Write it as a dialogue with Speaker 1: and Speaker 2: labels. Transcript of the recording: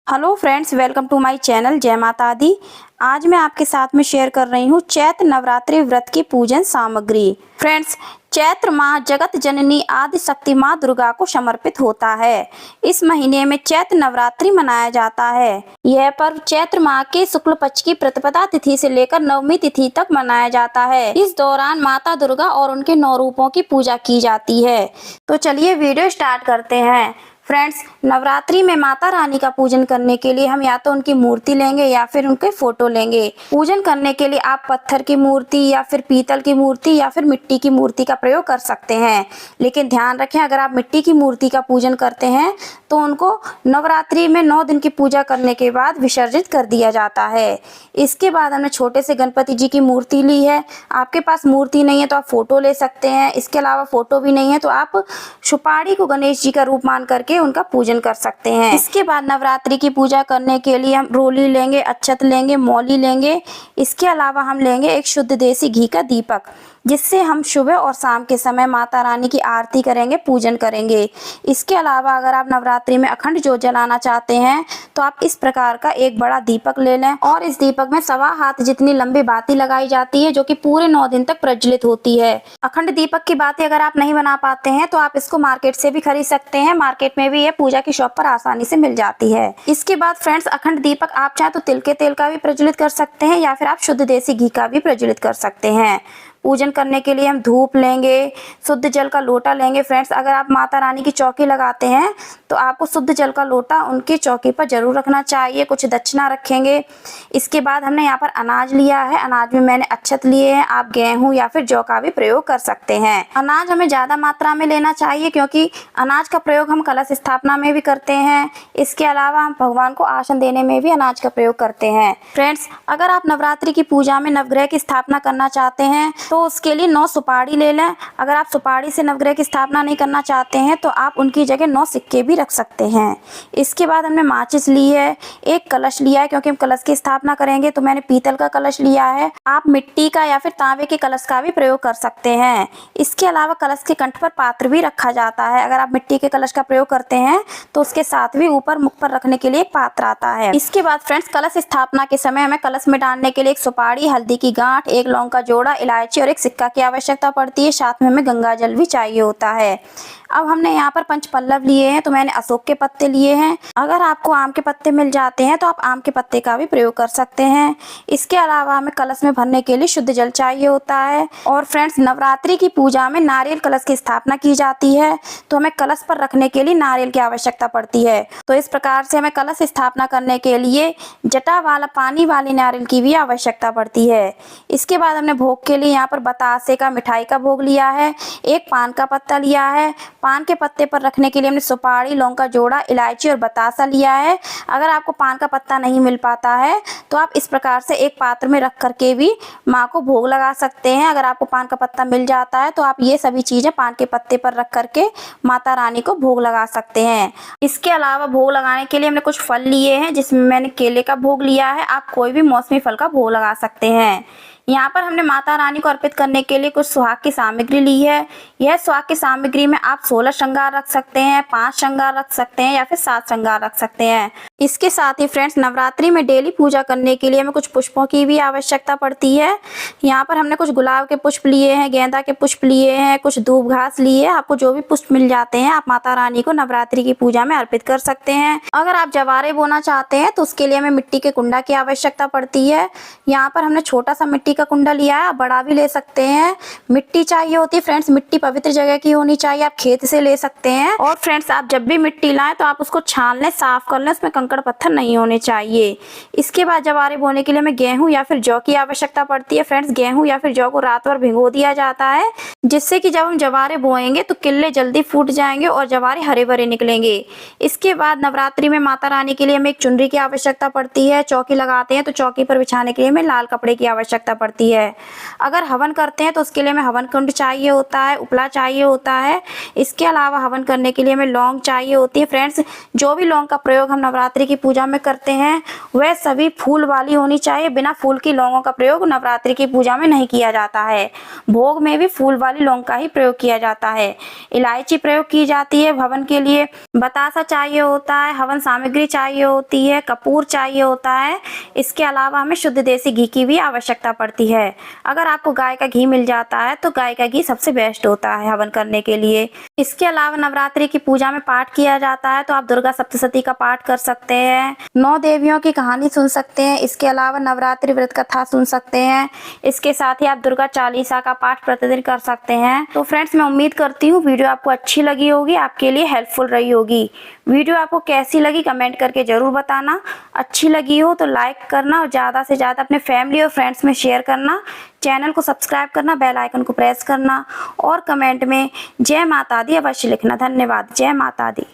Speaker 1: Hello friends, welcome to my channel जय माता दी। आज मैं आपके साथ में शेयर कर रही हूँ चैत्र नवरात्रि व्रत की पूजन सामग्री। फ्रेंड्स, चैत्र माह जगत जननी आदि शक्ति माँ दुर्गा को समर्पित होता है। इस महीने में चैत्र नवरात्रि मनाया जाता है। यह पर्व चैत्र माह के शुक्ल पक्ष की प्रतिपदा तिथि से लेकर नवमी तिथि तक मनाया जाता है। इस दौरान माता दुर्गा और उनके 9 रूपों की पूजा की जाती है। तो चलिए वीडियो स्टार्ट करते हैं। फ्रेंड्स, नवरात्रि में माता रानी का पूजन करने के लिए हम या तो उनकी मूर्ति लेंगे या फिर उनके फोटो लेंगे। पूजन करने के लिए आप पत्थर की मूर्ति या फिर पीतल की मूर्ति या फिर मिट्टी की मूर्ति का प्रयोग कर सकते हैं। लेकिन ध्यान रखें, अगर आप मिट्टी की मूर्ति का पूजन करते हैं तो उनको नवरात्रि में 9 दिन की पूजा करने के बाद विसर्जित कर दिया जाता है। इसके बाद हमने छोटे से गणपति जी की मूर्ति ली है। आपके पास मूर्ति नहीं है तो आप फोटो ले सकते हैं। इसके अलावा फोटो भी नहीं है तो आप सुपारी को गणेश जी का रूप मान करके उनका पूजन कर सकते हैं। इसके बाद नवरात्रि की पूजा करने के लिए हम रोली लेंगे, अक्षत लेंगे, मौली लेंगे। इसके अलावा हम लेंगे एक शुद्ध देसी घी का दीपक, जिससे हम सुबह और शाम के समय माता रानी की आरती करेंगे, पूजन करेंगे। इसके अलावा अगर आप नवरात्रि में अखंड ज्योत जलाना चाहते हैं तो आप इस प्रकार का एक बड़ा दीपक ले लें और इस दीपक में 1.25 हाथ जितनी लंबी बाती लगाई जाती है, जो कि पूरे 9 दिन तक प्रज्वलित होती है। अखंड दीपक की बाती अगर आप नहीं बना पाते हैं तो आप इसको मार्केट से भी खरीद सकते हैं। मार्केट में भी ये पूजा की शॉप पर आसानी से मिल जाती है। इसके बाद फ्रेंड्स, अखंड दीपक आप चाहे तो तिल के तेल का भी प्रज्वलित कर सकते हैं या फिर आप शुद्ध देसी घी का भी प्रज्वलित कर सकते हैं। पूजन करने के लिए हम धूप लेंगे, शुद्ध जल का लोटा लेंगे। फ्रेंड्स, अगर आप माता रानी की चौकी लगाते हैं तो आपको शुद्ध जल का लोटा उनकी चौकी पर जरूर रखना चाहिए। कुछ दक्षिणा रखेंगे। इसके बाद हमने यहाँ पर अनाज लिया है। अनाज में मैंने अक्षत लिए हैं। आप गेहूं या फिर जौ का भी प्रयोग कर सकते हैं। अनाज हमें ज्यादा मात्रा में लेना चाहिए क्योंकि अनाज का प्रयोग हम कलश स्थापना में भी करते हैं। इसके अलावा हम भगवान को आसन देने में भी अनाज का प्रयोग करते हैं। फ्रेंड्स, अगर आप नवरात्रि की पूजा में नवग्रह की स्थापना करना चाहते हैं तो उसके लिए 9 सुपारी ले लें। अगर आप सुपारी से नवग्रह की स्थापना नहीं करना चाहते हैं तो आप उनकी जगह 9 सिक्के भी रख सकते हैं। इसके बाद हमने माचिस ली है, एक कलश लिया है क्योंकि हम कलश की स्थापना करेंगे तो मैंने पीतल का कलश लिया है। आप मिट्टी का या फिर तांबे के कलश का भी प्रयोग कर सकते हैं। इसके अलावा कलश के कंठ पर पात्र भी रखा जाता है। अगर आप मिट्टी के कलश का प्रयोग करते हैं तो उसके साथ भी ऊपर मुख पर रखने के लिए एक पात्र आता है। इसके बाद फ्रेंड्स, कलश स्थापना के समय हमें कलश में डालने के लिए एक सुपारी, हल्दी की गांठ, एक लौंग का जोड़ा, इलायची और एक सिक्का की आवश्यकता पड़ती है। साथ में हमें गंगा जल भी चाहिए होता है। अब हमने यहाँ पर 5 पल्लव लिए हैं तो मैंने अशोक के पत्ते लिए हैं। अगर आपको आम के पत्ते मिल जाते हैं तो आप आम के पत्ते का भी प्रयोग कर सकते हैं। इसके अलावा हमें कलश में भरने के लिए शुद्ध जल चाहिए होता है। और फ्रेंड्स, नवरात्रि की पूजा में नारियल कलश की स्थापना की जाती है तो हमें कलश पर रखने के लिए नारियल की आवश्यकता पड़ती है। तो इस प्रकार से हमें कलश स्थापना करने के लिए जटा वाला पानी वाले नारियल की भी आवश्यकता पड़ती है। इसके बाद हमने भोग के लिए यहाँ पर बतासे का मिठाई का भोग लिया है, एक पान का पत्ता लिया है। पान के पत्ते पर रखने के लिए हमने सुपारी, लौंग का जोड़ा, इलायची और बतासा लिया है। अगर आपको पान का पत्ता नहीं मिल पाता है तो आप इस प्रकार से एक पात्र में रख करके भी माँ को भोग लगा सकते हैं। अगर आपको पान का पत्ता मिल जाता है तो आप ये सभी चीजें पान के पत्ते पर रख करके माता रानी को भोग लगा सकते हैं। इसके अलावा भोग लगाने के लिए हमने कुछ फल लिए हैं, जिसमें मैंने केले का भोग लिया है। आप कोई भी मौसमी फल का भोग लगा सकते हैं। यहाँ पर हमने माता रानी को अर्पित करने के लिए कुछ सुहाग की सामग्री ली है। यह सुहाग की सामग्री में आप 16 श्रृंगार रख सकते हैं, 5 श्रृंगार रख सकते हैं या फिर 7 श्रृंगार रख सकते हैं। इसके साथ ही फ्रेंड्स, नवरात्रि में डेली पूजा करने के लिए हमें कुछ पुष्पों की भी आवश्यकता पड़ती है। यहाँ पर हमने कुछ गुलाब के पुष्प लिए हैं, गेंदा के पुष्प लिए हैं, कुछ दूब घास लिए हैं। आपको जो भी पुष्प मिल जाते हैं आप माता रानी को नवरात्रि की पूजा में अर्पित कर सकते हैं। अगर आप जवारे बोना चाहते हैं तो उसके लिए हमें मिट्टी के कुंडा की आवश्यकता पड़ती है। यहाँ पर हमने छोटा सा मिट्टी का कुंडा लिया है, आप बड़ा भी ले सकते हैं। मिट्टी चाहिए होती है फ्रेंड्स, मिट्टी पवित्र जगह की होनी चाहिए। आप खेत से ले सकते हैं। और फ्रेंड्स, आप जब भी मिट्टी लाएं तो आप उसको छान लें, साफ कर लें, उसमें कंकड़ पत्थर नहीं होने चाहिए। इसके बाद जवारे बोने के लिए हमें गेहूं या फिर जौ की आवश्यकता पड़ती है। फ्रेंड्स, गेहूं या फिर जौ को रात भर भिगो दिया जाता है, जिससे कि जब हम जवारे बोएंगे तो किल्ले जल्दी फूट जाएंगे और जवारे हरे भरे निकलेंगे। इसके बाद नवरात्रि में माता रानी के लिए हमें एक चुनरी की आवश्यकता पड़ती है। चौकी लगाते हैं तो चौकी पर बिछाने के लिए हमें लाल कपड़े की आवश्यकता पड़ती है। पड़ती है। अगर हवन करते हैं तो उसके लिए हमें हवन कुंड चाहिए होता है, उपला चाहिए होता है। इसके अलावा हवन करने के लिए हमें लौंग चाहिए होती है। फ्रेंड्स, जो भी लौंग का प्रयोग हम नवरात्रि की पूजा में करते हैं वह सभी फूल वाली होनी चाहिए। बिना फूल की लौंगों का प्रयोग नवरात्रि की पूजा में नहीं किया जाता है। भोग में भी फूल वाली लौंग का ही प्रयोग किया जाता है। इलायची प्रयोग की जाती है हवन के लिए। बतासा चाहिए होता है, हवन सामग्री चाहिए होती है, कपूर चाहिए होता है। इसके अलावा हमें शुद्ध देसी घी की भी आवश्यकता पड़ती है। अगर आपको गाय का घी मिल जाता है तो गाय का घी सबसे बेस्ट होता है हवन करने के लिए। इसके अलावा नवरात्रि की पूजा में पाठ किया जाता है तो आप दुर्गा सप्तशती का पाठ कर सकते हैं, 9 देवियों की कहानी सुन सकते हैं। इसके अलावा नवरात्रि व्रत कथा सुन सकते हैं। इसके साथ ही आप दुर्गा चालीसा का पाठ प्रतिदिन कर सकते हैं। तो फ्रेंड्स, मैं उम्मीद करती हूँ वीडियो आपको अच्छी लगी होगी, आपके लिए हेल्पफुल रही होगी। वीडियो आपको कैसी लगी कमेंट करके जरूर बताना। अच्छी लगी हो तो लाइक करना और ज़्यादा से ज़्यादा अपने फैमिली और फ्रेंड्स में शेयर करना। चैनल को सब्सक्राइब करना, बेल आइकन को प्रेस करना और कमेंट में जय माता दी अवश्य लिखना। धन्यवाद। जय माता दी।